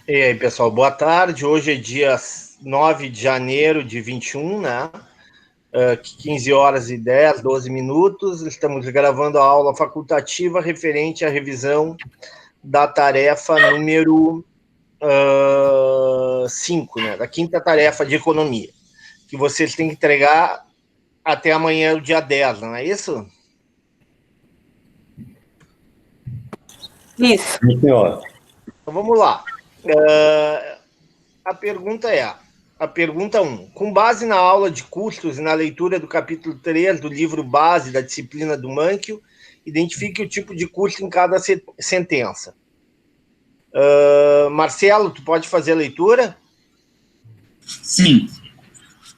E aí, pessoal, boa tarde. Hoje é dia 9 de janeiro de 21, né? 15 horas e 10, 12 minutos. Estamos gravando a aula facultativa referente à revisão da tarefa número 5, né? Da quinta tarefa de economia, que vocês têm que entregar até amanhã, o dia 10, não é isso? Isso. Então vamos lá. A pergunta é... A pergunta 1. Com base na aula de custos e na leitura do capítulo 3 do livro base da disciplina do Mâncio, identifique o tipo de custo em cada sentença. Marcelo, tu pode fazer a leitura? Sim.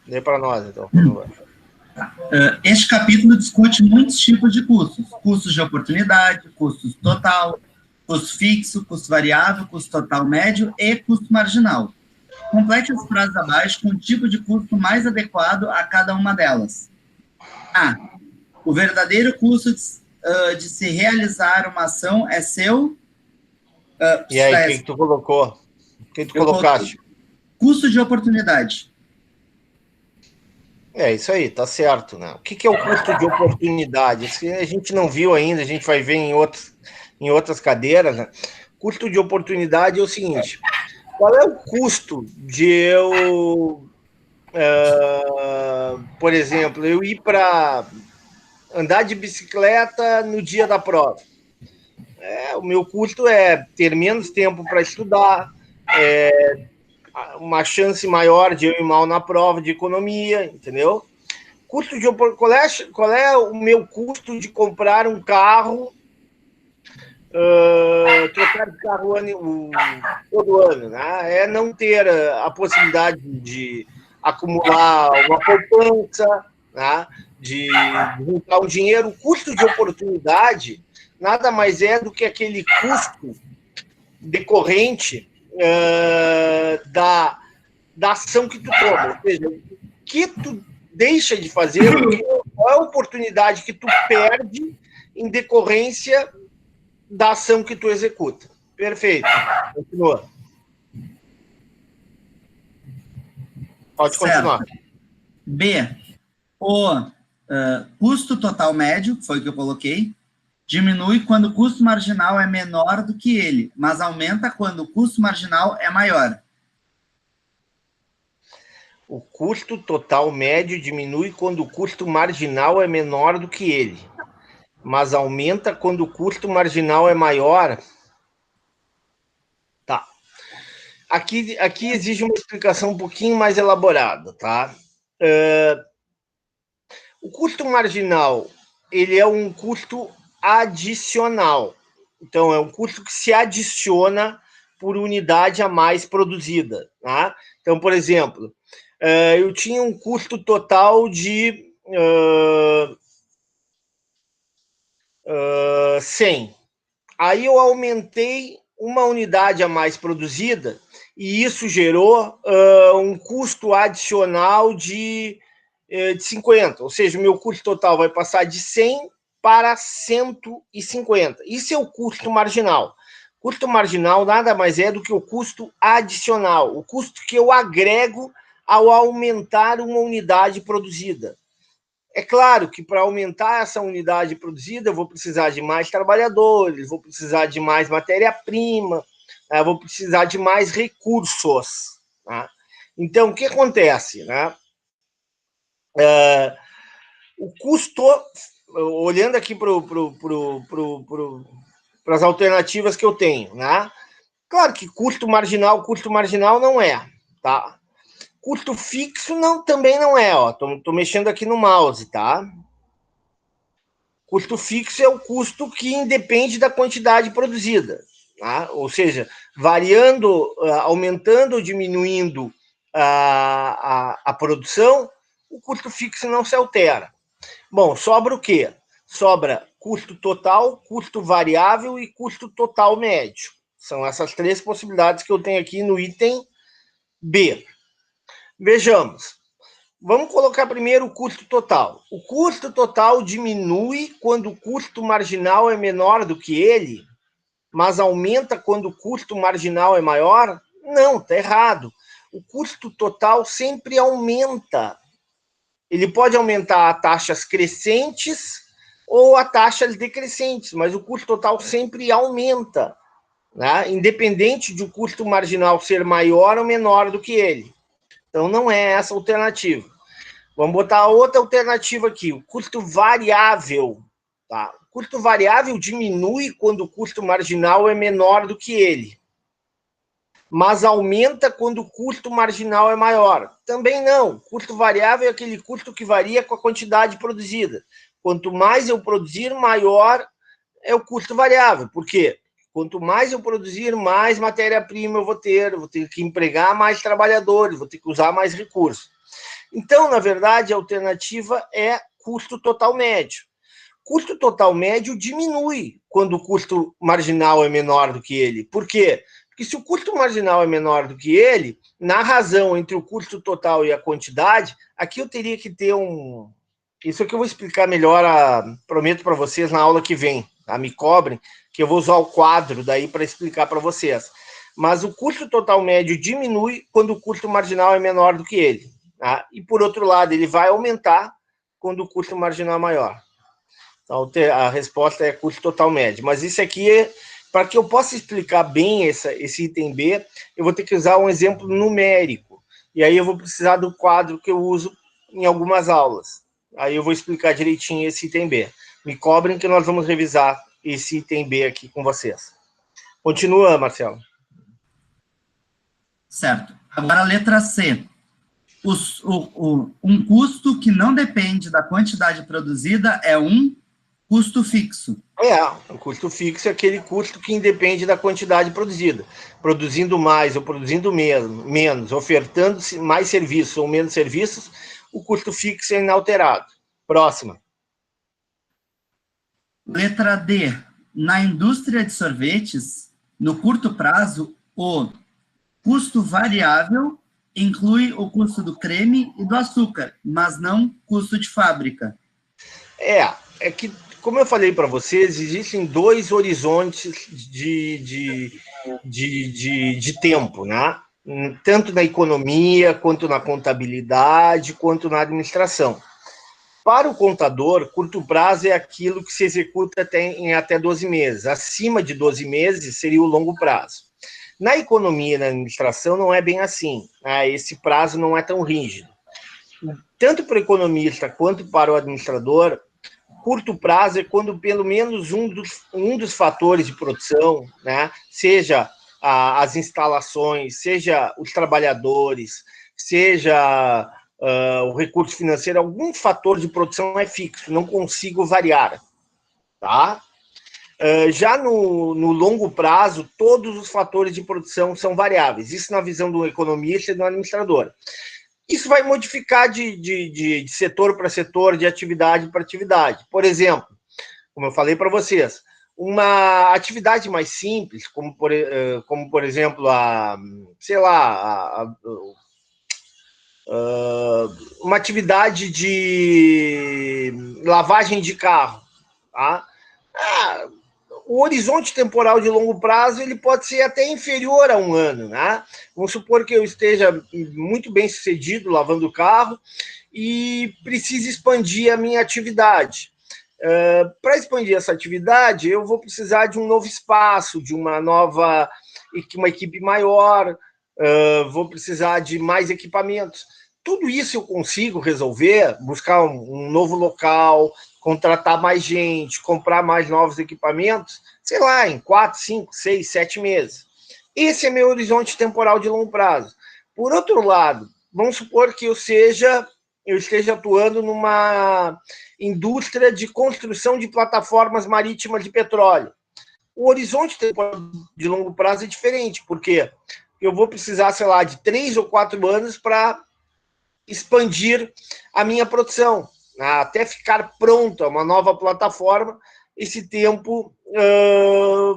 Lê para nós, então, por favor. Este capítulo discute muitos tipos de custos. Custos de oportunidade, custos total, custo fixo, custo variável, custo total médio e custo marginal. Complete as frases abaixo com o tipo de custo mais adequado a cada uma delas. A. O verdadeiro custo de se realizar uma ação é seu... E aí, o que tu colocou? O que tu colocaste? Custo de oportunidade. É isso aí, tá certo, né? O que é o custo de oportunidade? Isso a gente não viu ainda, a gente vai ver em outras cadeiras, né? Custo de oportunidade é o seguinte: qual é o custo de eu, por exemplo, eu ir para andar de bicicleta no dia da prova? O meu custo é ter menos tempo para estudar, uma chance maior de eu ir mal na prova de economia, entendeu? Custo de qual é o meu custo de comprar um carro, trocar de carro todo ano, né? É não ter a possibilidade de acumular uma poupança, né? De juntar um dinheiro. O custo de oportunidade nada mais é do que aquele custo decorrente da ação que tu toma, ou seja, o que tu deixa de fazer, qual é a oportunidade que tu perde em decorrência da ação que tu executa. Perfeito. Continua. Pode continuar. Certo. B. O custo total médio, foi o que eu coloquei, diminui quando o custo marginal é menor do que ele, mas aumenta quando o custo marginal é maior. O custo total médio diminui quando o custo marginal é menor do que ele, mas aumenta quando o custo marginal é maior. Tá. Aqui exige uma explicação um pouquinho mais elaborada, tá? O custo marginal, ele é um custo adicional. Então, é um custo que se adiciona por unidade a mais produzida, tá? Então, por exemplo, eu tinha um custo total de 100. Aí eu aumentei uma unidade a mais produzida e isso gerou um custo adicional de 50. Ou seja, o meu custo total vai passar de 100 para 150. Isso é o custo marginal. Custo marginal nada mais é do que o custo adicional, o custo que eu agrego ao aumentar uma unidade produzida. É claro que para aumentar essa unidade produzida, eu vou precisar de mais trabalhadores, vou precisar de mais matéria-prima, vou precisar de mais recursos. Tá? Então, o que acontece? Né? O custo, olhando aqui para as alternativas que eu tenho, né? Claro que custo marginal não é, tá? Custo fixo também não é, ó. Tô mexendo aqui no mouse, tá? Custo fixo é o custo que independe da quantidade produzida, tá? Ou seja, variando, aumentando ou diminuindo a produção, o custo fixo não se altera. Bom, sobra o quê? Sobra custo total, custo variável e custo total médio. São essas três possibilidades que eu tenho aqui no item B. Vejamos. Vamos colocar primeiro o custo total. O custo total diminui quando o custo marginal é menor do que ele, mas aumenta quando o custo marginal é maior? Não, está errado. O custo total sempre aumenta. Ele pode aumentar a taxas crescentes ou a taxas decrescentes, mas o custo total sempre aumenta, né? Independente de o custo marginal ser maior ou menor do que ele. Então, não é essa a alternativa. Vamos botar outra alternativa aqui, o custo variável. Tá? O custo variável diminui quando o custo marginal é menor do que ele, mas aumenta quando o custo marginal é maior. Também não. Custo variável é aquele custo que varia com a quantidade produzida. Quanto mais eu produzir, maior é o custo variável. Por quê? Quanto mais eu produzir, mais matéria-prima eu vou ter que empregar mais trabalhadores, vou ter que usar mais recursos. Então, na verdade, a alternativa é custo total médio. Custo total médio diminui quando o custo marginal é menor do que ele. Por quê? Porque se o custo marginal é menor do que ele, na razão entre o custo total e a quantidade, aqui eu teria que ter um... Isso aqui eu vou explicar melhor, prometo para vocês, na aula que vem. Tá? Me cobrem, que eu vou usar o quadro daí para explicar para vocês. Mas o custo total médio diminui quando o custo marginal é menor do que ele. Tá? E, por outro lado, ele vai aumentar quando o custo marginal é maior. Então, a resposta é custo total médio. Mas isso aqui, para que eu possa explicar bem esse item B, eu vou ter que usar um exemplo numérico. E aí eu vou precisar do quadro que eu uso em algumas aulas. Aí eu vou explicar direitinho esse item B. Me cobrem que nós vamos revisar esse item B aqui com vocês. Continua, Marcelo. Certo. Agora a letra C. Um custo que não depende da quantidade produzida é um custo fixo. O custo fixo é aquele custo que independe da quantidade produzida. Produzindo mais ou produzindo menos, ofertando mais serviços ou menos serviços, o custo fixo é inalterado. Próxima. Letra D. Na indústria de sorvetes, no curto prazo, o custo variável inclui o custo do creme e do açúcar, mas não custo de fábrica. É que, como eu falei para vocês, existem dois horizontes de tempo, né? Tanto na economia, quanto na contabilidade, quanto na administração. Para o contador, curto prazo é aquilo que se executa em até 12 meses. Acima de 12 meses seria o longo prazo. Na economia e na administração não é bem assim. Esse prazo não é tão rígido. Tanto para o economista quanto para o administrador, curto prazo é quando pelo menos um dos fatores de produção, né, seja as instalações, seja os trabalhadores, seja o recurso financeiro, algum fator de produção é fixo, não consigo variar. Tá? Já no longo prazo, todos os fatores de produção são variáveis. Isso na visão do economista e do administrador. Isso vai modificar de setor para setor, de atividade para atividade. Por exemplo, como eu falei para vocês, uma atividade mais simples, como por exemplo, uma atividade de lavagem de carro, tá? O horizonte temporal de longo prazo ele pode ser até inferior a um ano, né? Vamos supor que eu esteja muito bem sucedido lavando o carro e precise expandir a minha atividade. Para expandir essa atividade, eu vou precisar de um novo espaço, de uma equipe maior, vou precisar de mais equipamentos. Tudo isso eu consigo resolver, buscar um novo local, contratar mais gente, comprar mais novos equipamentos, sei lá, em 4, 5, 6, 7 meses. Esse é meu horizonte temporal de longo prazo. Por outro lado, vamos supor que eu esteja atuando numa indústria de construção de plataformas marítimas de petróleo. O horizonte temporal de longo prazo é diferente, porque eu vou precisar, sei lá, de 3 ou 4 anos para expandir a minha produção, até ficar pronta uma nova plataforma, esse tempo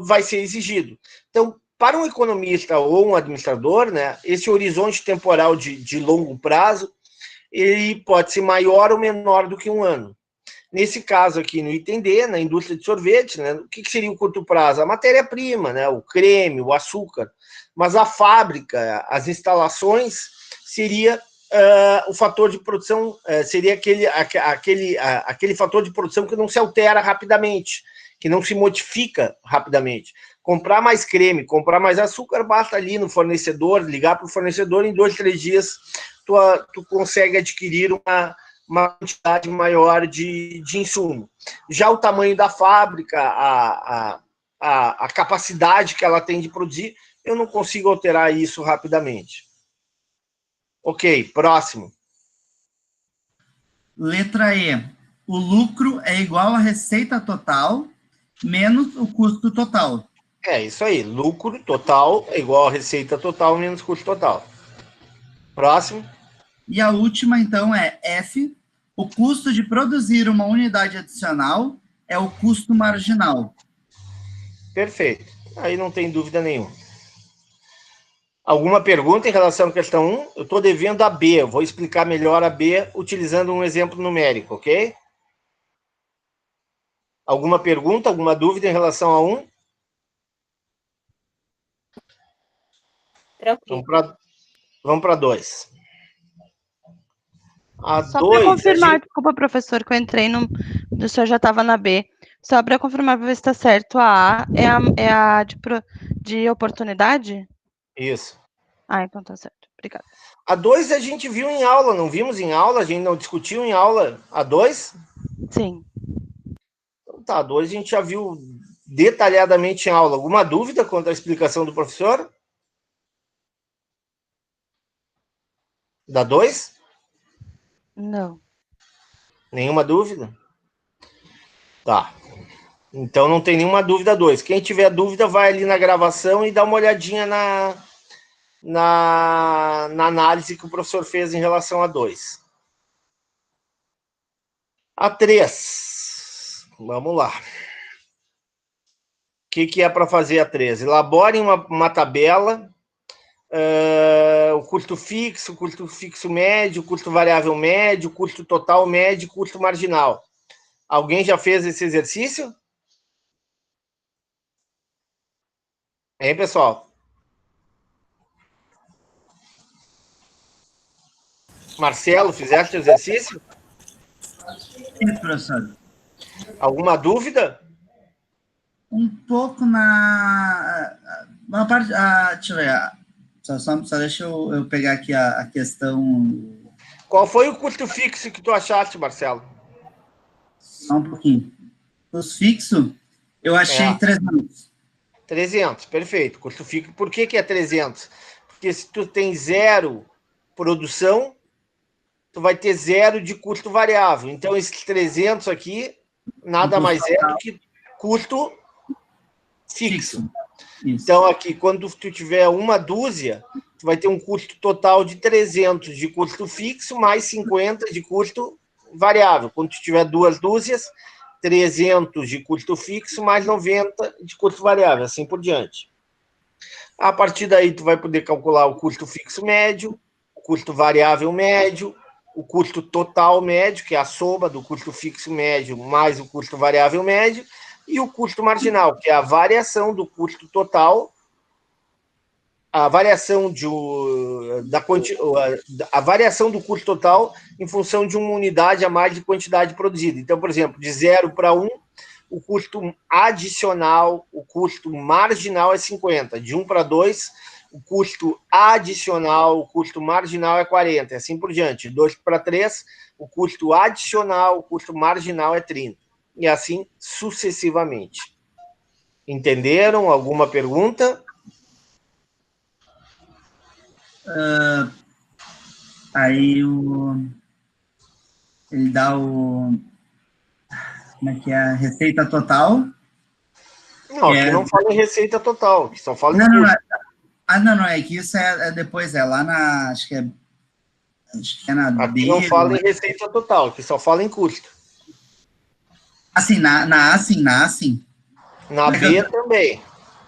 vai ser exigido. Então, para um economista ou um administrador, né, esse horizonte temporal de longo prazo, ele pode ser maior ou menor do que um ano. Nesse caso aqui, no item D, na indústria de sorvete, né, o que seria o curto prazo? A matéria-prima, né, o creme, o açúcar. Mas a fábrica, as instalações, seria o fator de produção, seria aquele fator de produção que não se altera rapidamente, que não se modifica rapidamente. Comprar mais creme, comprar mais açúcar, basta ali no fornecedor, ligar para o fornecedor, em 2, 3 dias tu consegue adquirir uma quantidade maior de insumo. Já o tamanho da fábrica, a capacidade que ela tem de produzir, eu não consigo alterar isso rapidamente. Ok, próximo. Letra E. O lucro é igual à receita total menos o custo total. É isso aí. Lucro total é igual a receita total menos custo total. Próximo. E a última, então, é F. O custo de produzir uma unidade adicional é o custo marginal. Perfeito. Aí não tem dúvida nenhuma. Alguma pergunta em relação à questão 1? Eu estou devendo a B. Eu vou explicar melhor a B utilizando um exemplo numérico, ok? Alguma pergunta, alguma dúvida em relação a 1? Tranquilo. Vamos para 2. Só para confirmar, desculpa, professor, que eu entrei o senhor já estava na B. Só para confirmar, para ver se está certo. A A é a de oportunidade? Isso. Então tá certo. Obrigada. A 2 a gente viu em aula, não vimos em aula? A gente não discutiu em aula a 2? Sim. Então tá, a 2 a gente já viu detalhadamente em aula. Alguma dúvida quanto à explicação do professor? Da 2? Não. Nenhuma dúvida? Tá. Então não tem nenhuma dúvida 2. Quem tiver dúvida vai ali na gravação e dá uma olhadinha na análise que o professor fez em relação a 2. A 3. Vamos lá. O que é para fazer a 3? Elaborem uma tabela. O custo fixo médio, custo variável médio, custo total médio, custo marginal. Alguém já fez esse exercício? Hein, pessoal? Marcelo, fizeste o exercício? Sim, professor. Alguma dúvida? Um pouco na parte... deixa eu ver. Só deixa eu pegar aqui a questão... Qual foi o custo fixo que tu achaste, Marcelo? Só um pouquinho. Os fixos, eu achei 300. 300, perfeito. Custo fixo. Por que é 300? Porque se tu tem 0 produção, tu vai ter 0 de custo variável. Então, esses 300 aqui, nada mais é do que custo fixo. Então, aqui, quando tu tiver uma dúzia, tu vai ter um custo total de 300 de custo fixo, mais 50 de custo variável. Quando tu tiver 2 dúzias, 300 de custo fixo, mais 90 de custo variável, assim por diante. A partir daí, tu vai poder calcular o custo fixo médio, o custo variável médio, o custo total médio, que é a soma do custo fixo médio mais o custo variável médio, e o custo marginal, que é a variação do custo total, a variação a variação do custo total em função de uma unidade a mais de quantidade produzida. Então, por exemplo, de 0 para 1, o custo adicional, o custo marginal é 50. De 1 para 2, o custo adicional, o custo marginal é 40, e assim por diante. De 2 para 3, o custo adicional, o custo marginal é 30. E assim sucessivamente. Entenderam? Alguma pergunta? Aí ele dá como é que é? A receita total. Não, aqui não fala em receita total, aqui só fala em custo. Não, é que isso é depois, é lá na, acho que é na aqui B. Não fala em receita total, aqui só fala em custo. Assim, na A, sim. Na B também.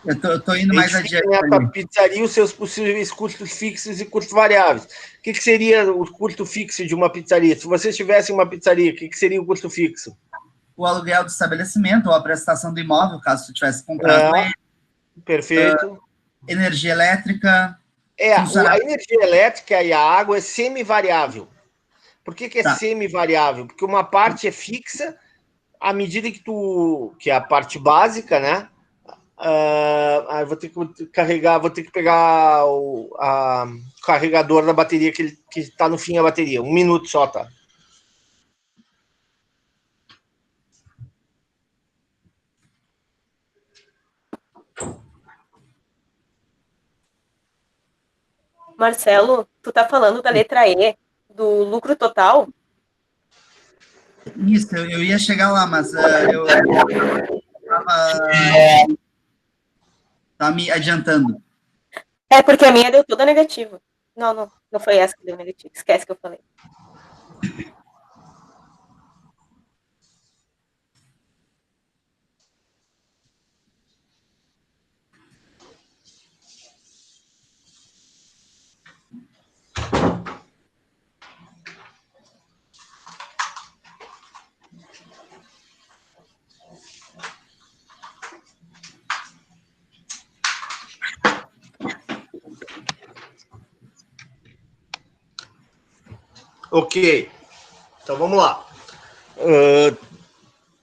Eu tô indo mais adiante. A pizzaria, os seus possíveis custos fixos e custos variáveis. O que seria o custo fixo de uma pizzaria? Se vocês tivessem uma pizzaria, o que seria o custo fixo? o aluguel do estabelecimento ou a prestação do imóvel, caso tu tivesse comprado ele. Perfeito. Energia elétrica. A energia elétrica e a água é semivariável. Por que é semivariável? Porque uma parte é fixa, à medida que é a parte básica, né? Vou ter que carregar, vou ter que pegar o carregador da bateria que está no fim da bateria. 1 minuto só, tá? Marcelo, tu tá falando da letra E, do lucro total? Isso, eu ia chegar lá, mas eu tava me adiantando. É porque a minha deu toda negativa. Não foi essa que deu negativa. Esquece que eu falei. Ok. Então vamos lá.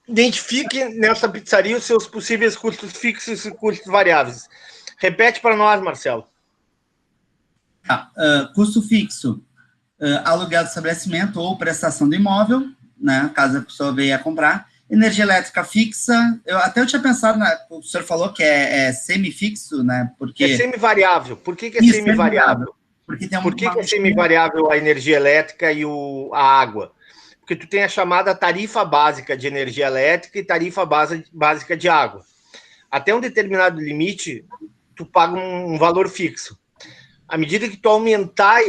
Identifique nessa pizzaria os seus possíveis custos fixos e custos variáveis. Repete para nós, Marcelo. Custo fixo, aluguel do estabelecimento ou prestação do imóvel, né, caso a pessoa venha comprar. Energia elétrica fixa, eu tinha pensado, o senhor falou que é semifixo, né, porque... É semivariável. Por que é Isso, semivariável? Porque tem Por que é semivariável a energia elétrica e a água? Porque tu tem a chamada tarifa básica de energia elétrica e tarifa básica de água. Até um determinado limite, tu paga um valor fixo. À medida que tu aumentar,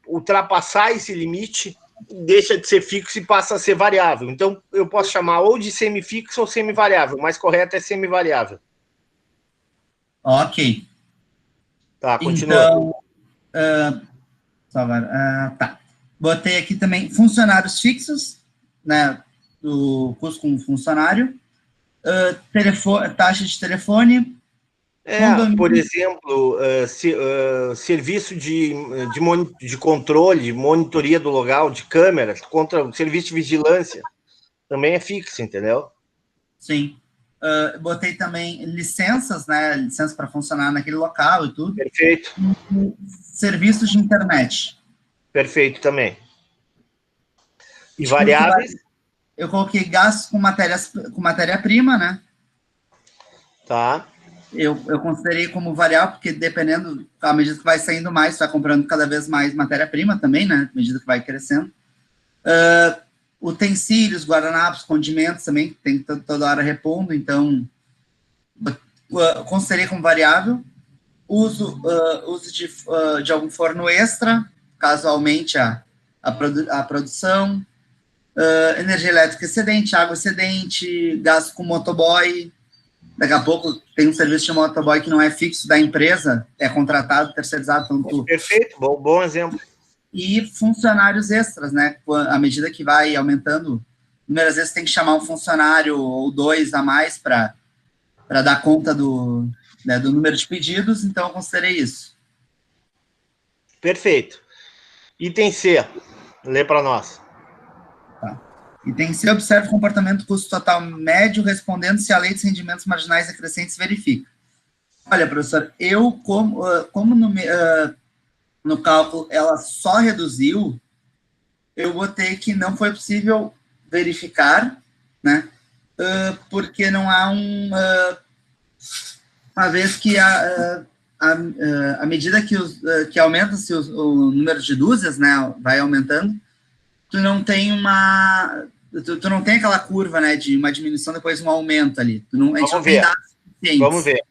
ultrapassar esse limite, deixa de ser fixo e passa a ser variável. Então, eu posso chamar ou de semifixo ou semivariável. O mais correto é semivariável. Ok. Tá, continua. Então, tá. Botei aqui também funcionários fixos, né, do custo com funcionário, taxa de telefone, por exemplo, serviço de controle, monitoria do local, de câmeras, serviço de vigilância, também é fixo, entendeu? Sim. Botei também licenças, né, licença para funcionar naquele local e tudo. Perfeito. Serviços de internet. Perfeito também. E variáveis? Eu coloquei gastos com matéria-prima, né? Tá. Eu considerei como variável, porque dependendo, à medida que vai saindo mais, você vai comprando cada vez mais matéria-prima também, né? À medida que vai crescendo. Utensílios, guardanapos, condimentos também, que tem toda hora repondo, então considerei como variável. Uso de algum forno extra, caso aumente a produção. Energia elétrica excedente, água excedente, gasto com motoboy. Daqui a pouco tem um serviço de motoboy que não é fixo da empresa, é contratado, terceirizado. Então Perfeito, bom exemplo. E funcionários extras, né? À medida que vai aumentando, primeiras vezes tem que chamar um funcionário ou 2 a mais para dar conta do número de pedidos, então eu considerei isso. Perfeito. Item C, lê para nós. Tá. Item C, observe o comportamento do custo total médio, respondendo se a lei dos rendimentos marginais acrescentes verifica. Olha, professor, eu, como no cálculo ela só reduziu, eu botei que não foi possível verificar, né, porque não há uma vez que à medida que aumenta-se o número de dúzias, né, vai aumentando, tu não tem tu não tem aquela curva, né, de uma diminuição depois um aumento ali. A gente não tem dados suficientes. Vamos ver.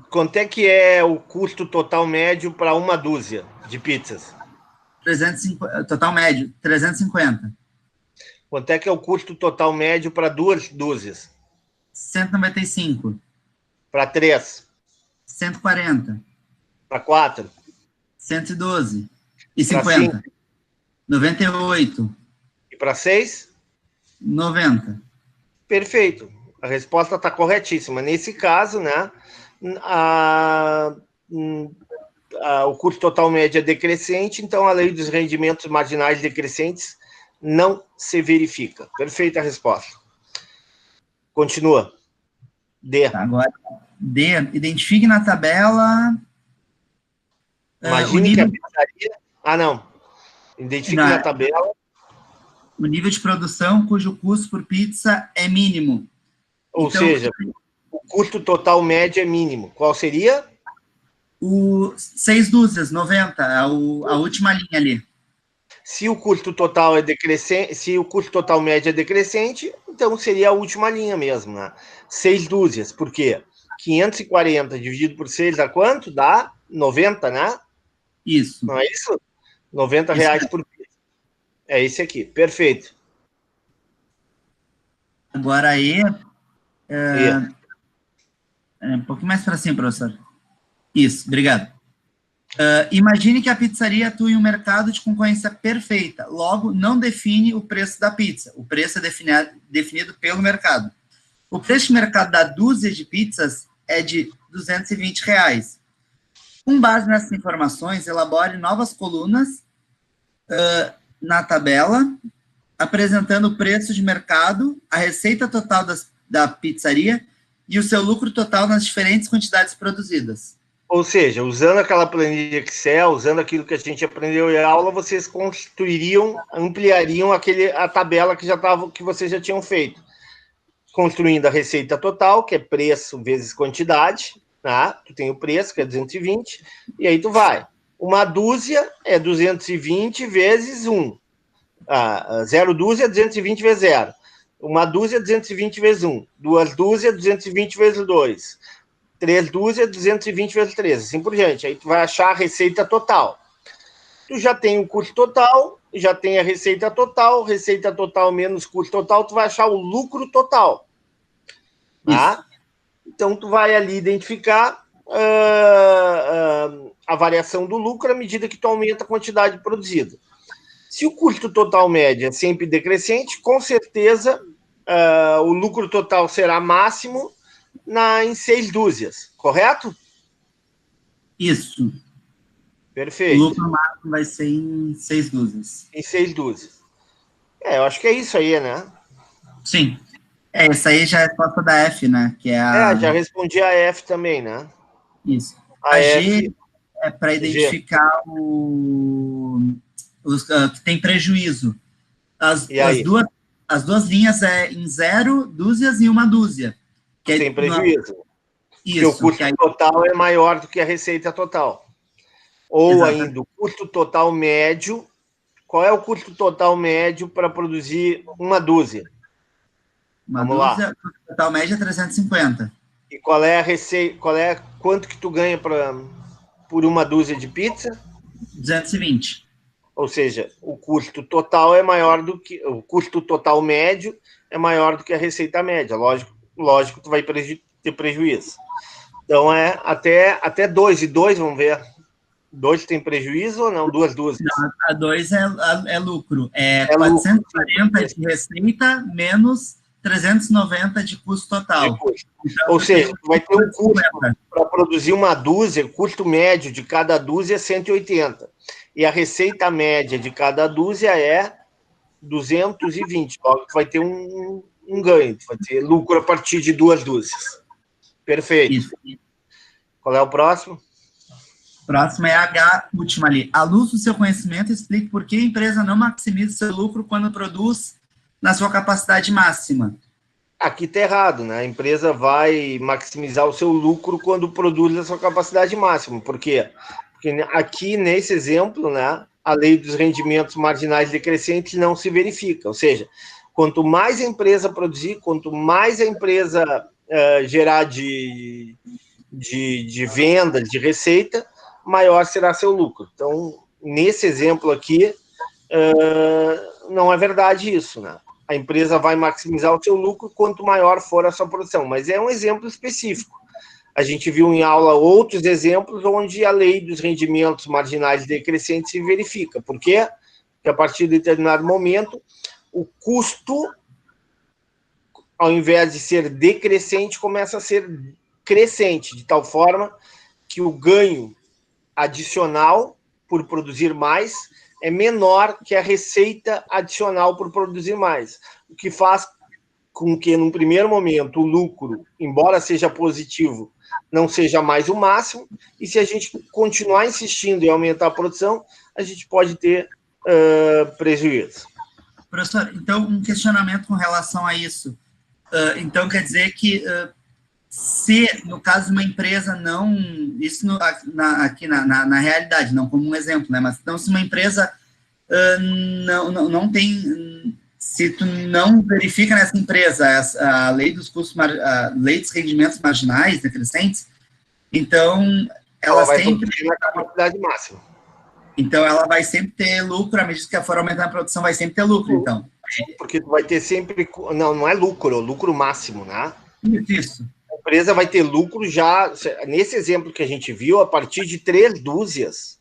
Quanto é que é o custo total médio para uma dúzia de pizzas? 350, total médio, 350. Quanto é que é o custo total médio para 2 dúzias? 195. Para 3? 140. Para 4? 112. E 50. 98. E para 6? 90. Perfeito. A resposta está corretíssima. Nesse caso, né, o custo total médio é decrescente, então a lei dos rendimentos marginais decrescentes não se verifica. Perfeita a resposta. Continua. D. Agora, D. Identifique na tabela... Imagine que a pizzaria... Ah, não. Identifique na tabela... O nível de produção cujo custo por pizza é mínimo. Ou então, seja, o custo total médio é mínimo. Qual seria? O 6 dúzias, 90, a última linha ali. Se o custo total é decrescente, se o custo total médio é decrescente, então seria a última linha mesmo, né? 6 dúzias. Por quê? 540 dividido por 6 dá quanto? Dá 90, né? Isso. Não é isso? 90 reais por pizza. É esse aqui. Perfeito. Agora aí... um pouquinho mais para cima, professor. Isso, obrigado. Imagine que a pizzaria atua em um mercado de concorrência perfeita, logo não define o preço da pizza. O preço é definido pelo mercado. O preço de mercado da dúzia de pizzas é de R$220. Com base nessas informações, elabore novas colunas na tabela, apresentando o preço de mercado, a receita total da pizzaria e o seu lucro total nas diferentes quantidades produzidas. Ou seja, usando aquela planilha Excel, usando aquilo que a gente aprendeu em aula, vocês ampliariam a tabela que vocês já tinham feito. Construindo a receita total, que é preço vezes quantidade, tá? Tu tem o preço, que é 220, e aí tu vai. Uma dúzia é 220 vezes 1. 0 dúzia é 220 vezes 0. Uma dúzia é 220 vezes 1. 2 dúzias é 220 vezes 2. 3 dúzias é 220 vezes 3. Assim por diante. Aí tu vai achar a receita total. Tu já tem o custo total, já tem a receita total menos custo total, tu vai achar o lucro total. Tá? Então, tu vai ali identificar a variação do lucro à medida que tu aumenta a quantidade produzida. Se o custo total médio é sempre decrescente, com certeza o lucro total será máximo em 6 dúzias, correto? Isso. Perfeito. O lucro máximo vai ser em 6 dúzias. Em 6 dúzias. Eu acho que é isso aí, né? Sim. Essa aí já é a resposta da F, né? Que é já respondi a F também, né? Isso. A G é para identificar os que tem prejuízo. As duas linhas é em 0, dúzias e 1 dúzia. Que tem prejuízo. Isso. Porque o custo total é maior do que a receita total. Ou ainda, o custo total médio. Qual é o custo total médio para produzir 1 dúzia? Vamos lá. O custo total médio é 350. E qual é a receita? Quanto que tu ganha por 1 dúzia de pizza? 220. Ou seja, o custo total é maior do que... O custo total médio é maior do que a receita média. Lógico, tu vai ter prejuízo. Então, até 2 e 2, vamos ver. 2 tem prejuízo ou não? 2 dúzias? Não, a 2 é lucro. É 440 lucro. De receita menos 390 de custo total. Então, ou seja, tu vai ter um custo para produzir 1 dúzia, o custo médio de cada dúzia é 180. E a receita média de cada dúzia é 220. Logo, tu vai ter um ganho, tu vai ter lucro a partir de 2 dúzias. Perfeito. Isso. Qual é o próximo? Próximo é H, última ali. À luz do seu conhecimento, explique por que a empresa não maximiza seu lucro quando produz na sua capacidade máxima. Aqui está errado, né? A empresa vai maximizar o seu lucro quando produz na sua capacidade máxima. Por quê? Porque aqui, nesse exemplo, né, a lei dos rendimentos marginais decrescentes não se verifica. Ou seja, quanto mais a empresa produzir, quanto mais a empresa gerar de venda, de receita, maior será seu lucro. Então, nesse exemplo aqui, não é verdade isso, né? A empresa vai maximizar o seu lucro quanto maior for a sua produção, mas é um exemplo específico. A gente viu em aula outros exemplos onde a lei dos rendimentos marginais decrescentes se verifica. Por quê? Porque a partir de determinado momento, o custo ao invés de ser decrescente, começa a ser crescente, de tal forma que o ganho adicional por produzir mais é menor que a receita adicional por produzir mais, o que faz com que, num primeiro momento, o lucro, embora seja positivo, não seja mais o máximo, e se a gente continuar insistindo em aumentar a produção, a gente pode ter prejuízo. Professor, então, um questionamento com relação a isso. Então, quer dizer que se, no caso de uma empresa não... Isso aqui na realidade, não como um exemplo, né? Mas então, se uma empresa não tem... Se tu não verifica nessa empresa a lei dos custos, a lei dos rendimentos marginais decrescentes, então ela vai sempre... na capacidade máxima. Então, ela vai sempre ter lucro, à medida que for aumentando a produção, vai sempre ter lucro, então. Porque tu vai ter sempre... Não é lucro, é lucro máximo, né? Isso. A empresa vai ter lucro já... Nesse exemplo que a gente viu, a partir de 3 dúzias,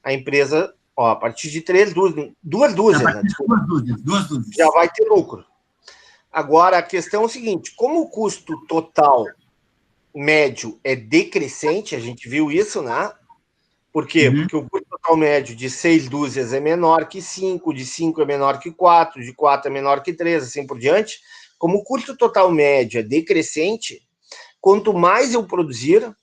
a empresa... a partir de 3 dúzias... 2 dúzias, né? Duas dúzias. Já vai ter lucro. Agora, a questão é o seguinte, como o custo total médio é decrescente, a gente viu isso, né? Por quê? Porque o custo total médio de 6 dúzias é menor que 5, de 5 é menor que 4, de 4 é menor que 3, assim por diante. Como o custo total médio é decrescente, quanto mais eu produzir,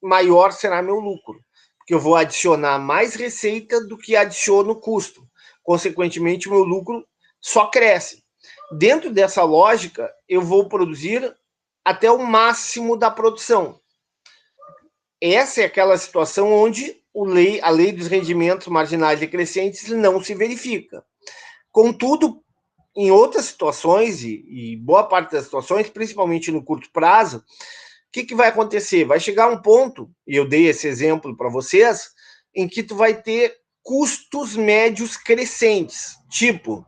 maior será meu lucro. Porque eu vou adicionar mais receita do que adiciono custo. Consequentemente, meu lucro só cresce. Dentro dessa lógica, eu vou produzir até o máximo da produção. Essa é aquela situação onde a lei dos rendimentos marginais decrescentes não se verifica. Contudo, em outras situações, e boa parte das situações, principalmente no curto prazo, o que vai acontecer? Vai chegar um ponto, e eu dei esse exemplo para vocês, em que tu vai ter custos médios crescentes. Tipo,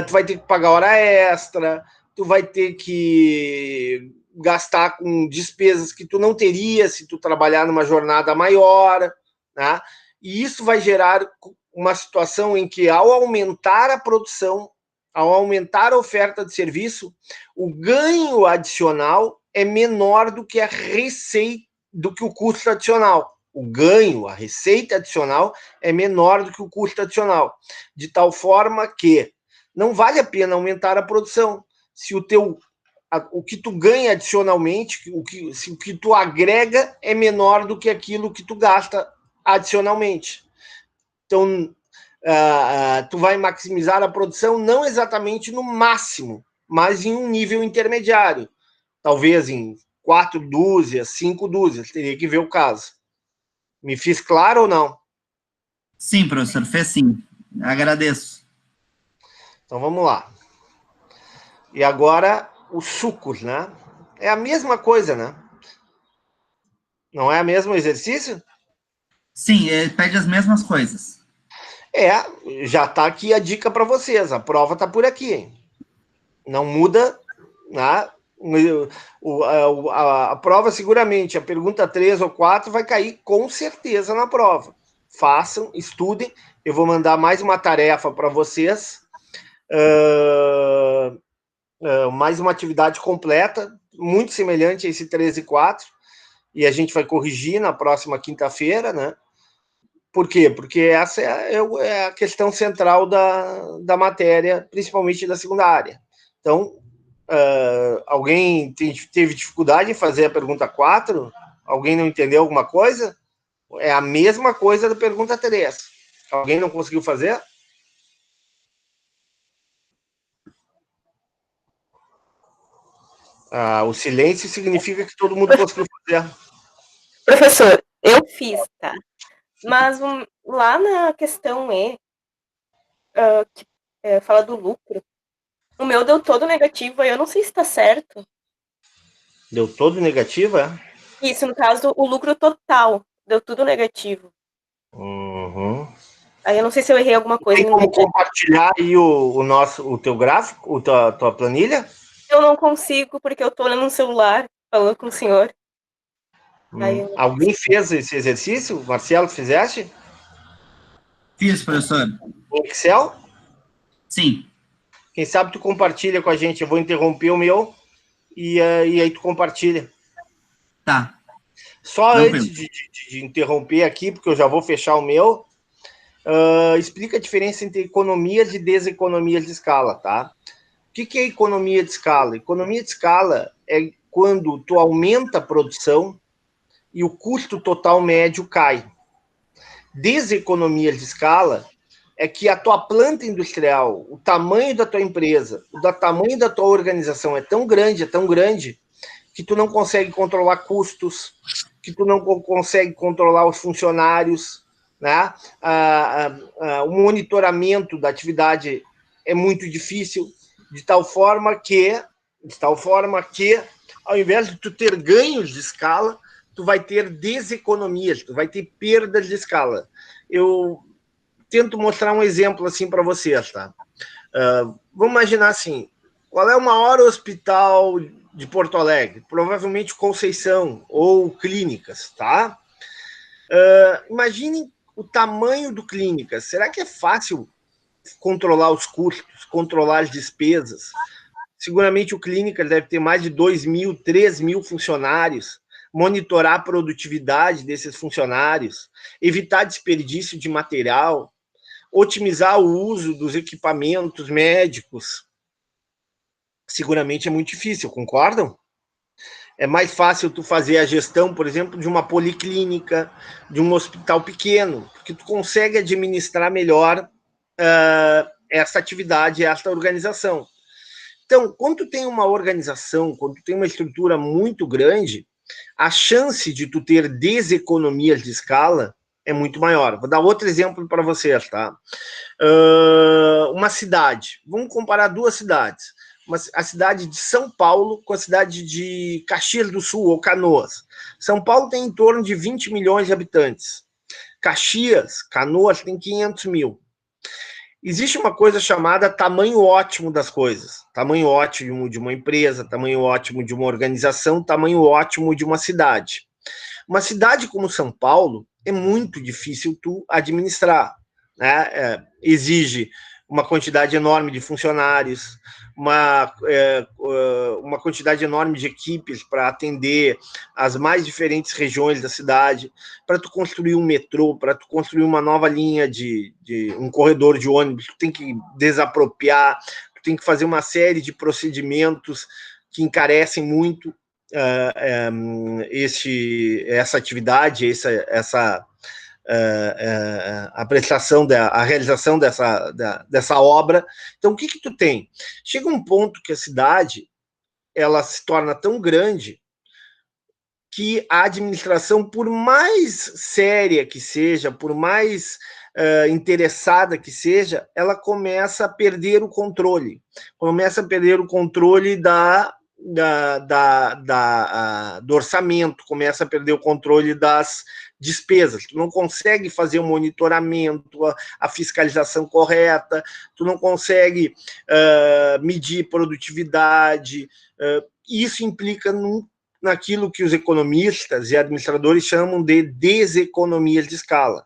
tu vai ter que pagar hora extra, tu vai ter que gastar com despesas que tu não teria se tu trabalhar numa jornada maior, né? E isso vai gerar uma situação em que, ao aumentar a produção, ao aumentar a oferta de serviço, o ganho adicional é menor do que a receita, do que o custo adicional. O ganho, a receita adicional, é menor do que o custo adicional. De tal forma que não vale a pena aumentar a produção. Se o que tu ganha adicionalmente, se o que tu agrega é menor do que aquilo que tu gasta adicionalmente. Então, tu vai maximizar a produção não exatamente no máximo, mas em um nível intermediário. Talvez em 4 dúzias, 5 dúzias, teria que ver o caso. Me fiz claro ou não? Sim, professor, fez sim. Agradeço. Então, vamos lá. E agora, os sucos, né? É a mesma coisa, né? Não é o mesmo exercício? Sim, ele pede as mesmas coisas. Já está aqui a dica para vocês. A prova está por aqui, hein? Não muda, né? A prova, seguramente, a pergunta 3 ou 4 vai cair com certeza na prova. Façam, estudem. Eu vou mandar mais uma tarefa para vocês. Mais uma atividade completa, muito semelhante a esse 3 e 4. E a gente vai corrigir na próxima quinta-feira, né? Por quê? Porque essa é a questão central da matéria, principalmente da segunda área. Então, alguém teve dificuldade em fazer a pergunta 4? Alguém não entendeu alguma coisa? É a mesma coisa da pergunta 3. Alguém não conseguiu fazer? O silêncio significa que todo mundo conseguiu fazer. Professor, eu fiz, tá? Mas lá na questão E, que fala do lucro, o meu deu todo negativo, aí eu não sei se tá certo. Deu todo negativo, é? Isso, no caso, o lucro total deu tudo negativo. Uhum. Aí eu não sei se eu errei alguma coisa. Tem como compartilhar aí o teu gráfico, tua planilha? Eu não consigo, porque eu tô olhando no celular, falando com o senhor. Alguém fez esse exercício? Marcelo, fizeste? Fiz, professor. Em Excel? Sim. Quem sabe tu compartilha com a gente. Eu vou interromper o meu e aí tu compartilha. Tá. Só Tranquilo. antes de interromper aqui, porque eu já vou fechar o meu, explica a diferença entre economias e deseconomias de escala, tá? O que é economia de escala? Economia de escala é quando tu aumenta a produção e o custo total médio cai. Deseconomia de escala é que a tua planta industrial, o tamanho da tua empresa, o tamanho da tua organização é tão grande, que tu não consegue controlar custos, que tu não consegue controlar os funcionários, né? O monitoramento da atividade é muito difícil, de tal forma que, ao invés de tu ter ganhos de escala, tu vai ter deseconomias, tu vai ter perdas de escala. Eu tento mostrar um exemplo assim para vocês, tá? Vamos imaginar assim, qual é o maior hospital de Porto Alegre? Provavelmente Conceição ou Clínicas, tá? Imaginem o tamanho do Clínicas. Será que é fácil controlar os custos, controlar as despesas? Seguramente o Clínicas deve ter mais de 2.000, 3.000 funcionários, monitorar a produtividade desses funcionários, evitar desperdício de material, otimizar o uso dos equipamentos médicos. Seguramente é muito difícil, concordam? É mais fácil tu fazer a gestão, por exemplo, de uma policlínica, de um hospital pequeno, porque tu consegue administrar melhor essa atividade, essa organização. Então, quando tu tem uma organização, quando tu tem uma estrutura muito grande, a chance de tu ter deseconomias de escala é muito maior. Vou dar outro exemplo para vocês, tá? Uma cidade. Vamos comparar duas cidades. A cidade de São Paulo com a cidade de Caxias do Sul, ou Canoas. São Paulo tem em torno de 20 milhões de habitantes. Canoas tem 500 mil. Existe uma coisa chamada tamanho ótimo das coisas. Tamanho ótimo de uma empresa, tamanho ótimo de uma organização, tamanho ótimo de uma cidade. Uma cidade como São Paulo é muito difícil tu administrar, né? Exige uma quantidade enorme de funcionários, uma quantidade enorme de equipes para atender as mais diferentes regiões da cidade, para tu construir um metrô, para tu construir uma nova linha de um corredor de ônibus, tu tem que desapropriar, tu tem que fazer uma série de procedimentos que encarecem muito essa atividade, a prestação, a realização dessa obra. Então, o que tu tem? Chega um ponto que a cidade ela se torna tão grande que a administração, por mais séria que seja, por mais interessada que seja, ela começa a perder o controle. Começa a perder o controle do orçamento, começa a perder o controle das despesas, tu não consegue fazer o monitoramento, a fiscalização correta, tu não consegue medir produtividade, isso implica naquilo que os economistas e administradores chamam de deseconomias de escala.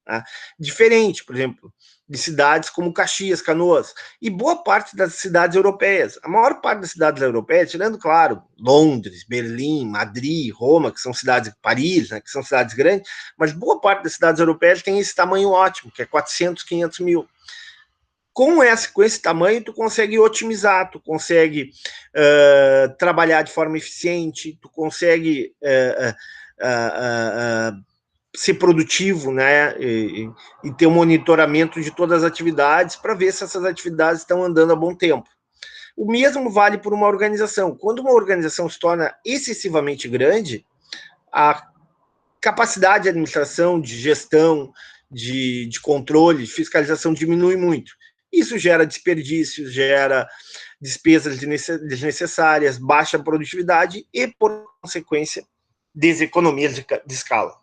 Tá? Diferente, por exemplo, de cidades como Caxias, Canoas, e boa parte das cidades europeias. A maior parte das cidades europeias, tirando, claro, Londres, Berlim, Madrid, Roma, que são cidades, Paris, né, que são cidades grandes, mas boa parte das cidades europeias tem esse tamanho ótimo, que é 400, 500 mil. Com esse tamanho, tu consegue otimizar, tu consegue trabalhar de forma eficiente, tu consegue ser produtivo, né, e ter um monitoramento de todas as atividades para ver se essas atividades estão andando há bom tempo. O mesmo vale por uma organização. Quando uma organização se torna excessivamente grande, a capacidade de administração, de gestão, de controle, de fiscalização diminui muito. Isso gera desperdícios, gera despesas desnecessárias, baixa produtividade e, por consequência, deseconomias de escala.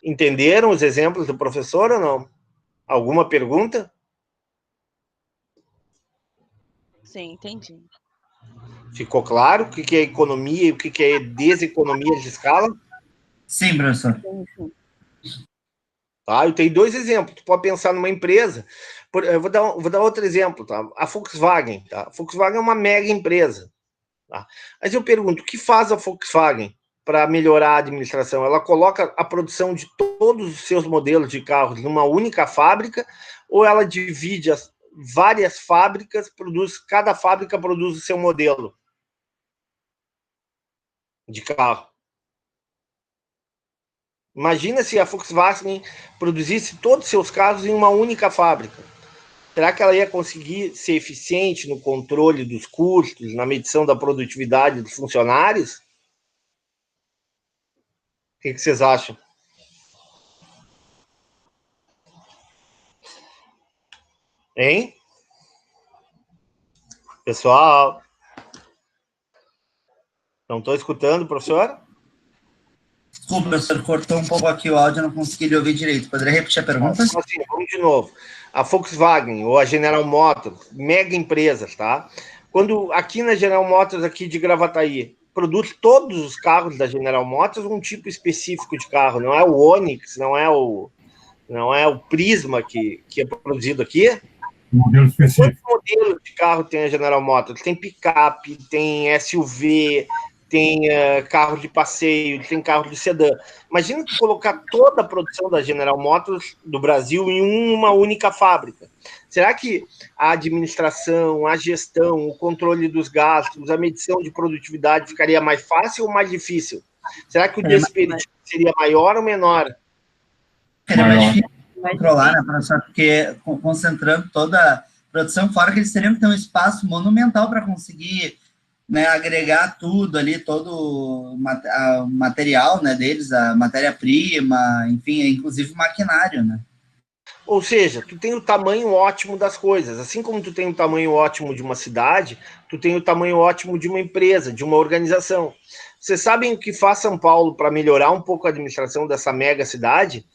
Entenderam os exemplos do professor ou não? Alguma pergunta? Sim, entendi. Ficou claro o que é economia e o que é deseconomia de escala? Sim, professor. Sim. Tá? Eu tenho 2 exemplos. Tu pode pensar numa empresa. Eu vou dar outro exemplo. Tá? A Volkswagen. Tá? A Volkswagen é uma mega empresa. Tá? Mas eu pergunto, o que faz a Volkswagen para melhorar a administração? Ela coloca a produção de todos os seus modelos de carros numa única fábrica ou ela divide as várias fábricas, cada fábrica produz o seu modelo de carro? Imagina se a Volkswagen produzisse todos os seus carros em uma única fábrica. Será que ela ia conseguir ser eficiente no controle dos custos, na medição da produtividade dos funcionários? O que vocês acham? Hein? Pessoal? Não estou escutando, professor? Desculpa, professor, cortou um pouco aqui o áudio, não consegui lhe ouvir direito. Poderia repetir a pergunta? Assim, vamos de novo. A Volkswagen ou a General Motors, mega empresas, tá? Quando aqui na General Motors, aqui de Gravataí, produz todos os carros da General Motors um tipo específico de carro, não é o Onix, não é o Prisma que é produzido aqui. Modelo específico. Quantos modelos de carro tem a General Motors? Tem picape, tem SUV, tem carro de passeio, tem carro de sedã. Imagina colocar toda a produção da General Motors do Brasil em uma única fábrica. Será que a administração, a gestão, o controle dos gastos, a medição de produtividade ficaria mais fácil ou mais difícil? Será que o desperdício seria maior ou menor? Seria mais difícil controlar, né, professor? Porque concentrando toda a produção, fora que eles teriam que ter um espaço monumental para conseguir, né, agregar tudo ali, todo o material, né, deles, a matéria-prima, enfim, inclusive o maquinário, né? Ou seja, tu tem o tamanho ótimo das coisas. Assim como tu tem o tamanho ótimo de uma cidade, tu tem o tamanho ótimo de uma empresa, de uma organização. Vocês sabem o que faz São Paulo para melhorar um pouco a administração dessa mega cidade?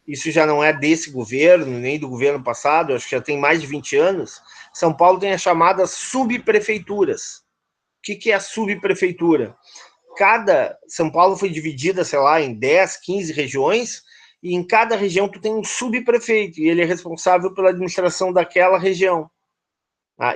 Isso já não é desse governo, nem do governo passado, acho que já tem mais de 20 anos. São Paulo tem as chamadas subprefeituras. O que é a subprefeitura? São Paulo foi dividida, sei lá, em 10, 15 regiões, e em cada região tu tem um subprefeito, e ele é responsável pela administração daquela região.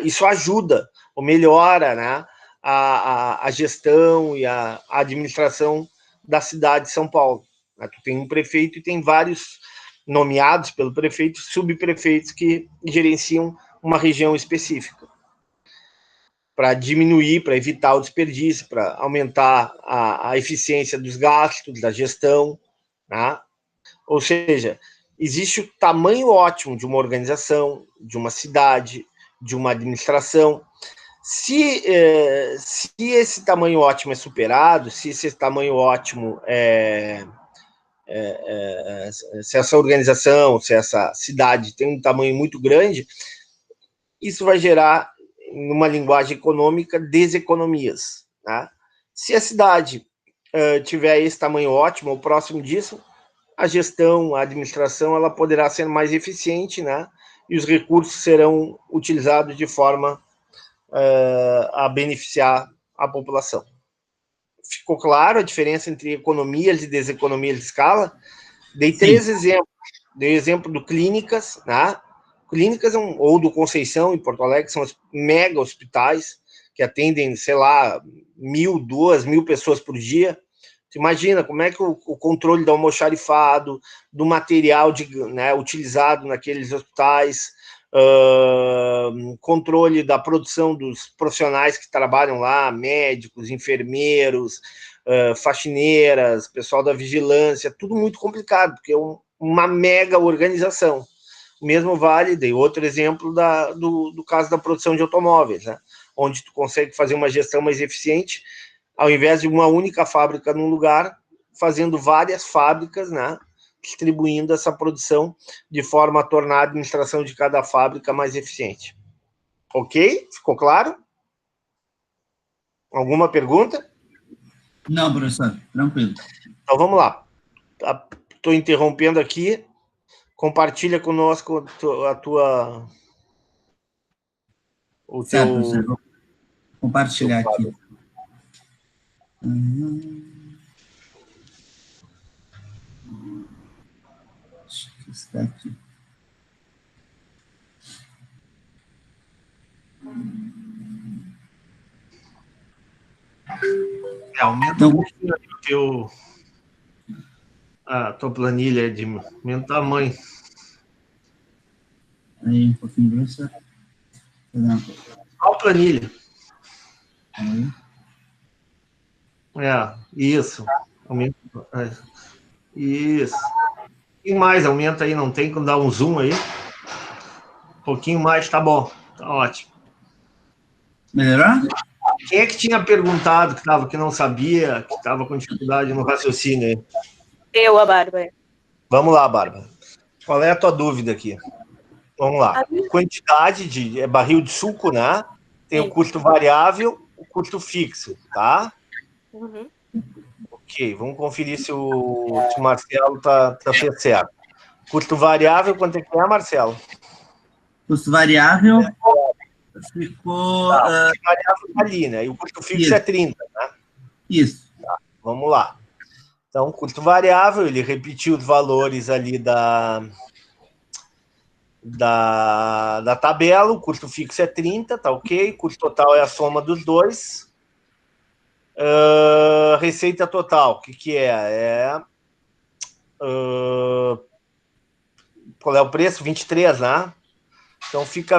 Isso ajuda, ou melhora, né, a gestão e a administração da cidade de São Paulo. Tu tem um prefeito e tem vários nomeados pelo prefeito, subprefeitos que gerenciam uma região específica, para diminuir, para evitar o desperdício, para aumentar a eficiência dos gastos, da gestão, né? Ou seja, existe o tamanho ótimo de uma organização, de uma cidade, de uma administração. Se esse tamanho ótimo é superado, se esse tamanho ótimo se essa organização, se essa cidade tem um tamanho muito grande, isso vai gerar, numa linguagem econômica, deseconomias. Tá? Se a cidade tiver esse tamanho ótimo ou próximo disso, a gestão, a administração, ela poderá ser mais eficiente, né? E os recursos serão utilizados de forma a beneficiar a população. Ficou claro a diferença entre economias e deseconomias de escala? Dei 3 exemplos. Dei o exemplo do Clínicas, né? Clínicas ou do Conceição, em Porto Alegre, são os mega hospitais que atendem, sei lá, 1.000, 2.000 pessoas por dia. Você imagina como é que o controle do almoxarifado, do material né, utilizado naqueles hospitais, controle da produção dos profissionais que trabalham lá, médicos, enfermeiros, faxineiras, pessoal da vigilância, tudo muito complicado, porque é uma mega organização. O mesmo vale, dei outro exemplo do caso da produção de automóveis, né? Onde tu consegue fazer uma gestão mais eficiente, ao invés de uma única fábrica num lugar, fazendo várias fábricas, né? Distribuindo essa produção de forma a tornar a administração de cada fábrica mais eficiente. Ok? Ficou claro? Alguma pergunta? Não, professor, tranquilo. Então vamos lá. Estou interrompendo aqui. Compartilha conosco a tua... Certo, professor. Vou compartilhar aqui. Está aqui. Aumenta um pouquinho o teu... A tua planilha de mesmo tamanho. Aí, um pouquinho grossa. Qual planilha? Aí. Isso. Aumenta. Isso. E mais, aumenta aí, não tem como dar um zoom aí? Um pouquinho mais, tá bom. Tá ótimo. Melhorou? Quem é que tinha perguntado que não sabia, que estava com dificuldade no raciocínio aí? Eu, a Bárbara. Vamos lá, Bárbara. Qual é a tua dúvida aqui? Vamos lá. Quantidade de barril de suco, né? Tem o custo variável, o custo fixo, tá? Uhum. Ok, vamos conferir se o Marcelo fez certo. Custo variável, quanto é que é, Marcelo? Custo variável ficou... Custo variável tá ali, né? E o custo fixo é 30, né? Isso. Tá, vamos lá. Então, custo variável, ele repetiu os valores ali da tabela, o custo fixo é 30, tá ok? O custo total é a soma dos dois. Receita total, o que é? Qual é o preço? 23, né? Então, fica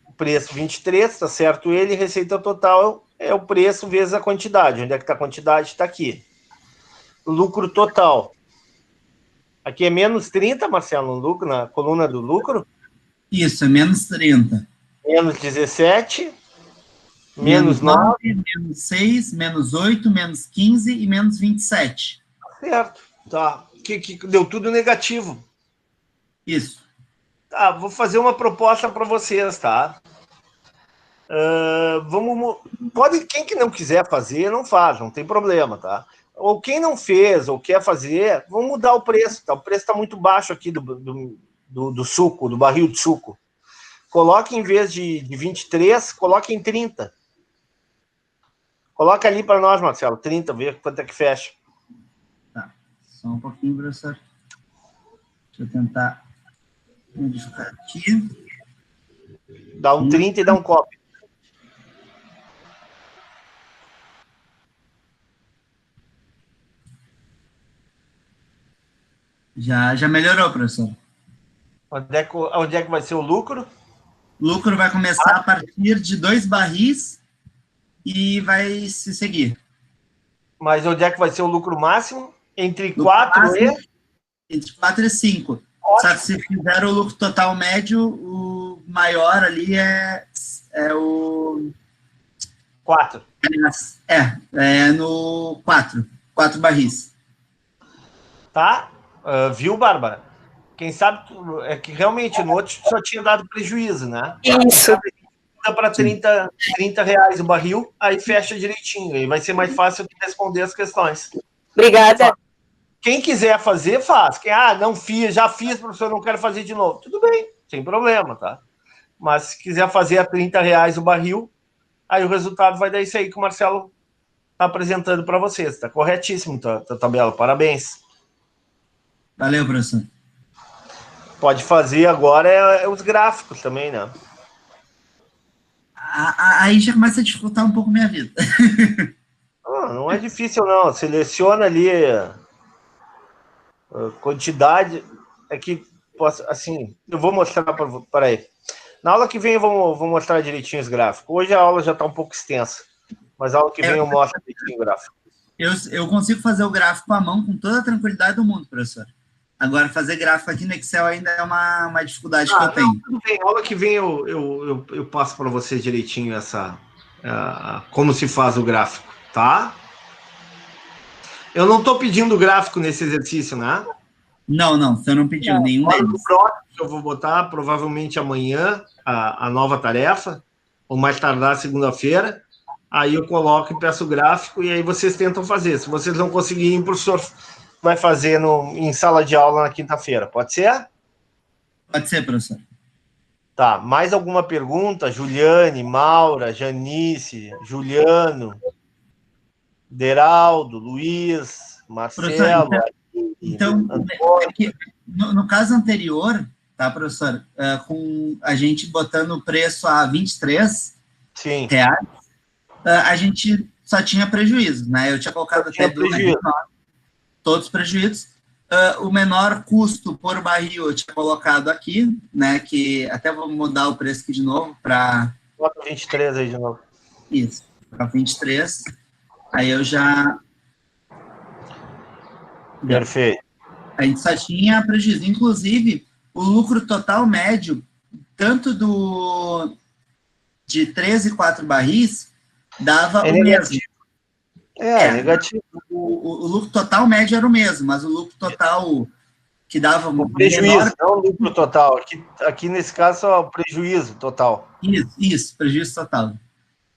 o preço 23, tá certo ele, receita total é o preço vezes a quantidade. Onde é que está a quantidade? Está aqui. Lucro total. Aqui é menos 30, Marcelo, no lucro, na coluna do lucro. Isso, é menos 30. Menos 17, Menos menos 9, menos 6, menos 8, menos 15 e menos 27. certo. Tá. Que deu tudo negativo. Isso. Tá, vou fazer uma proposta para vocês, tá? Quem que não quiser fazer, não faz, não tem problema, tá? Ou quem não fez ou quer fazer, vamos mudar o preço, tá? O preço está muito baixo aqui do suco, do barril de suco. Coloque em vez de 23, coloque em 30. Coloca ali para nós, Marcelo, 30, ver quanto é que fecha. Tá, só um pouquinho, professor. Deixa eu tentar modificar aqui. Dá um 30 e dá um copy. Já melhorou, professor. Onde é que vai ser o lucro? O lucro vai começar a partir de 2 barris e vai se seguir. Mas onde é que vai ser o lucro máximo? Entre Lucro 4 máximo, e... Entre 4 e 5. Só que se fizer o lucro total médio, o maior ali é o... 4. É no 4. 4 barris. Tá? Viu, Bárbara? Quem sabe é que realmente no outro só tinha dado prejuízo, né? Isso. Para 30 reais o barril, aí fecha direitinho. E vai ser mais fácil de responder as questões. Obrigada. Quem quiser fazer, faz. Quem, não fiz, já fiz, professor, não quero fazer de novo. Tudo bem, sem problema, tá? Mas se quiser fazer a 30 reais o barril, aí o resultado vai dar isso aí que o Marcelo está apresentando para vocês. Está corretíssimo a tabela, parabéns. Valeu, professor. Pode fazer agora os gráficos também, né? Aí já começa a dificultar um pouco minha vida. Não é difícil, não. Seleciona ali a quantidade. É que, assim, eu vou mostrar para aí. Na aula que vem eu vou mostrar direitinho os gráficos. Hoje a aula já está um pouco extensa, mas a aula que vem eu mostro direitinho o gráfico. Eu consigo fazer o gráfico à mão com toda a tranquilidade do mundo, professor. Agora, fazer gráfico aqui no Excel ainda é uma dificuldade que eu tenho. Tudo bem. A aula que vem eu passo para vocês direitinho como se faz o gráfico, tá? Eu não estou pedindo gráfico nesse exercício, né? Não, você não pediu nenhum deles. No próximo eu vou botar, provavelmente amanhã, a nova tarefa, ou mais tardar segunda-feira, aí eu coloco e peço o gráfico, e aí vocês tentam fazer. Se vocês não conseguirem, o professor vai fazer em sala de aula na quinta-feira. Pode ser? Pode ser, professor. Tá, mais alguma pergunta? Juliane, Maura, Janice, Juliano, Deraldo, Luiz, Marcelo... Então no caso anterior, tá, professor? Com a gente botando o preço a 23 Sim. reais, a gente só tinha prejuízo, né? Eu tinha colocado até prejuízo. todos os prejuízos. O menor custo por barril eu tinha colocado aqui, né? Que até vou mudar o preço aqui de novo para... Bota 23 aí de novo. Isso, para 23. Aí eu já... Perfeito. A gente só tinha prejuízo. Inclusive, o lucro total médio, tanto de 3 e 4 barris, dava o negativo. mesmo. Negativo. O lucro total médio era o mesmo, mas o lucro total que dava o prejuízo, menor... não o lucro total. Aqui nesse caso, é o prejuízo total. Isso, prejuízo total.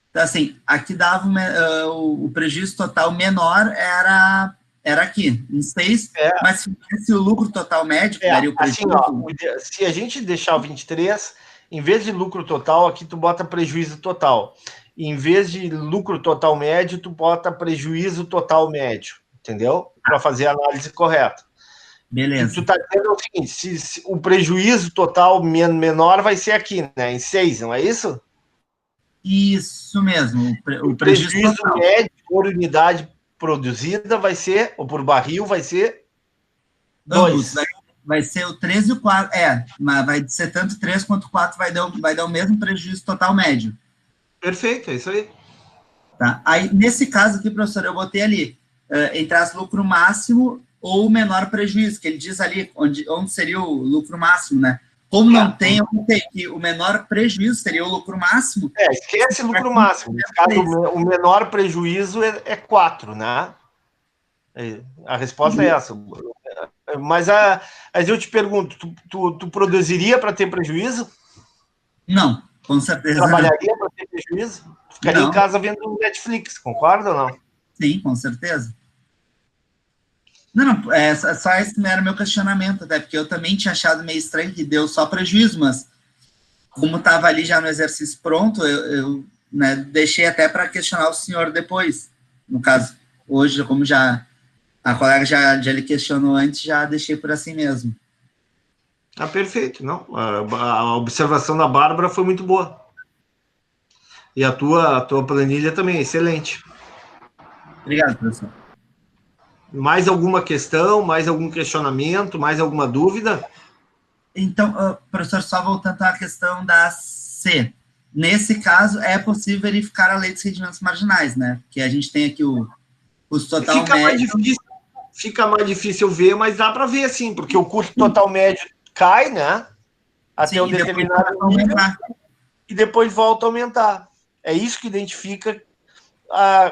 Então, assim, aqui dava o prejuízo total menor era aqui, em 6, mas se tivesse o lucro total médio, que daria o prejuízo... Assim, se a gente deixar o 23, em vez de lucro total, aqui tu bota prejuízo total. E em vez de lucro total médio, tu bota prejuízo total médio, entendeu? Para fazer a análise correta. Beleza. E tu tá dizendo o seguinte, se o prejuízo total menor vai ser aqui, né? Em 6, não é isso? Isso mesmo. O prejuízo médio por unidade produzida vai ser, ou por barril, vai ser 2. Vai ser o 3 e o 4. Mas vai ser tanto 3 quanto 4 vai dar o mesmo prejuízo total médio. Perfeito, é isso aí. Tá? Aí, nesse caso aqui, professor, eu botei ali, entrasse lucro máximo ou menor prejuízo, que ele diz ali onde seria o lucro máximo, né? Como não tem, eu botei que o menor prejuízo seria o lucro máximo. Esquece o lucro máximo. Nesse caso, o menor prejuízo é 4, né? A resposta é essa. Mas eu te pergunto, tu produziria para ter prejuízo? Não, com certeza. Trabalharia para ter prejuízo? Ficaria em casa vendo Netflix, concorda ou não? Sim, com certeza. Não, só esse era meu questionamento, até porque eu também tinha achado meio estranho que deu só prejuízo, mas como estava ali já no exercício pronto, eu né, deixei até para questionar o senhor depois. No caso, hoje, como a colega já lhe questionou antes, já deixei por assim mesmo. Perfeito. Não, a observação da Bárbara foi muito boa. E a tua planilha também, excelente. Obrigado, professor. Mais alguma questão, mais algum questionamento, mais alguma dúvida? Então, professor, só voltando à questão da C. Nesse caso, é possível verificar a lei dos rendimentos marginais, né? Que a gente tem aqui o custo total médio. Fica mais difícil ver, mas dá para ver, sim, porque o custo total médio cai, né? Até um determinado nível, e depois volta a aumentar. É isso que identifica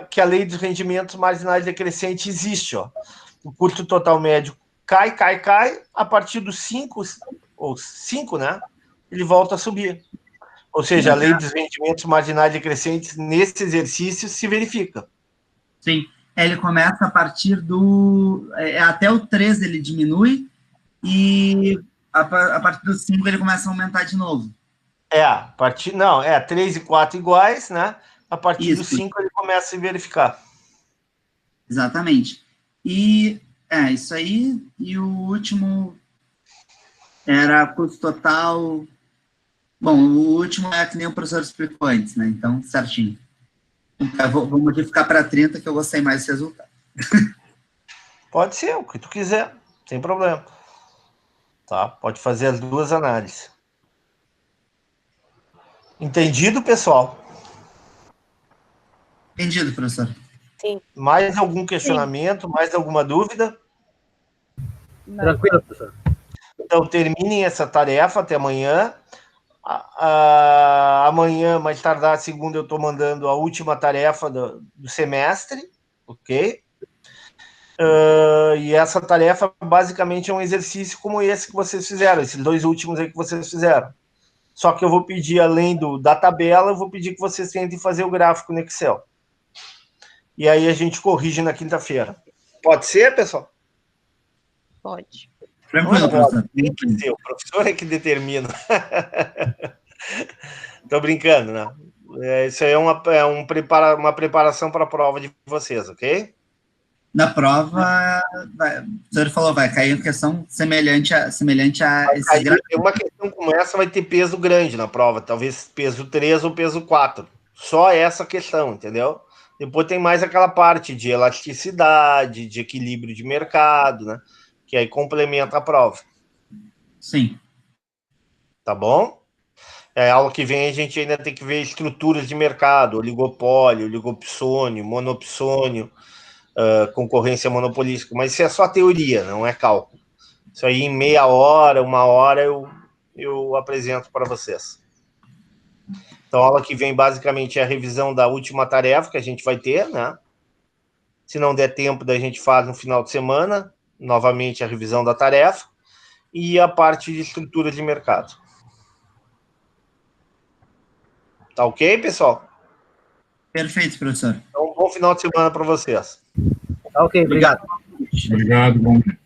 que a lei dos rendimentos marginais decrescente existe, ó. O custo total médio cai, a partir dos 5, né? Ele volta a subir. Ou seja, a lei dos rendimentos marginais decrescentes nesse exercício se verifica. Sim, ele começa a partir até o 3 ele diminui, e a partir do 5 ele começa a aumentar de novo. 3 e 4 iguais, né? A partir do 5 ele começa a se verificar. Exatamente. E isso aí, e o último era custo total. Bom, o último é que nem o professor explicou antes, né? Então, certinho. Eu vou modificar para 30, que eu gostei mais desse resultado. Pode ser, o que tu quiser, sem problema. Tá? Pode fazer as duas análises. Entendido, pessoal? Entendido, professor. Sim. Mais algum questionamento? Sim. Mais alguma dúvida? Não. Tranquilo, professor. Então, terminem essa tarefa até amanhã. Amanhã, mais tardar, segunda, eu estou mandando a última tarefa do semestre, ok? E essa tarefa, basicamente, é um exercício como esse que vocês fizeram, esses 2 últimos aí que vocês fizeram. Só que eu vou pedir, além da tabela, eu vou pedir que vocês tentem fazer o gráfico no Excel. E aí a gente corrige na quinta-feira. Pode ser, pessoal? Pode. Tranquilo, professor. Tem que ser, o professor é que determina. Tô brincando, né? Isso aí é uma preparação para a prova de vocês, ok? Na prova, o professor falou, vai cair uma questão semelhante a esses Aí, uma questão como essa vai ter peso grande na prova, talvez peso 3 ou peso 4. Só essa questão, entendeu? Depois tem mais aquela parte de elasticidade, de equilíbrio de mercado, né? Que aí complementa a prova. Sim. Tá bom? Aula que vem a gente ainda tem que ver estruturas de mercado, oligopólio, oligopsônio, monopsônio, concorrência monopolística, mas isso é só teoria, não é cálculo. Isso aí em meia hora, 1 hora eu apresento para vocês. Então a aula que vem basicamente é a revisão da última tarefa que a gente vai ter, né? Se não der tempo, daí a gente faz no final de semana, novamente a revisão da tarefa e a parte de estrutura de mercado. Tá ok, pessoal? Perfeito, professor. Então, bom final de semana para vocês. Tá ok, obrigado. Obrigado, bom dia.